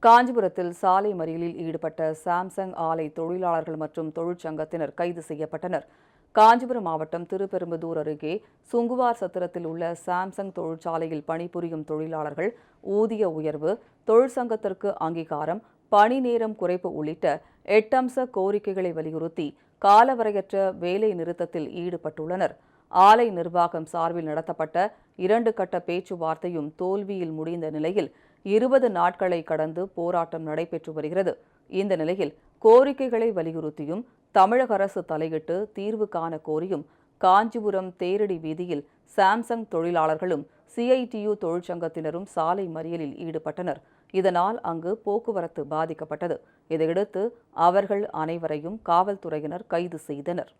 காஞ்சிபுரத்தில் சாலை மறியலில் ஈடுபட்ட சாம்சங் ஆலை தொழிலாளர்கள் மற்றும் தொழிற்சங்கத்தினர் கைது செய்யப்பட்டனர். காஞ்சிபுரம் மாவட்டம் திருப்பெரும்புதூர் அருகே சுங்குவார் சத்திரத்தில் உள்ள சாம்சங் தொழிற்சாலையில் பணிபுரியும் தொழிலாளர்கள் ஊதிய உயர்வு, தொழிற்சங்கத்திற்கு அங்கீகாரம், பணி நேரம் குறைப்பு உள்ளிட்ட 8 அம்ச கோரிக்கைகளை வலியுறுத்தி காலவரையற்ற வேலை நிறுத்தத்தில் ஈடுபட்டுள்ளனர். ஆலை நிர்வாகம் சார்பில் நடத்தப்பட்ட 2 கட்ட பேச்சுவார்த்தையும் தோல்வியில் முடிந்த நிலையில் 20 நாட்களை கடந்து போராட்டம் நடைபெற்று வருகிறது. இந்த நிலையில் கோரிக்கைகளை வலியுறுத்தியும் தமிழக அரசு தலையிட்டு தீர்வு காண கோரியும் காஞ்சிபுரம் தேரடி வீதியில் சாம்சங் தொழிலாளர்களும் சிஐடியு தொழிற்சங்கத்தினரும் சாலை மறியலில் ஈடுபட்டனர். இதனால் அங்கு போக்குவரத்து பாதிக்கப்பட்டது. இதையடுத்து அவர்கள் அனைவரையும் காவல்துறையினர் கைது செய்தனர்.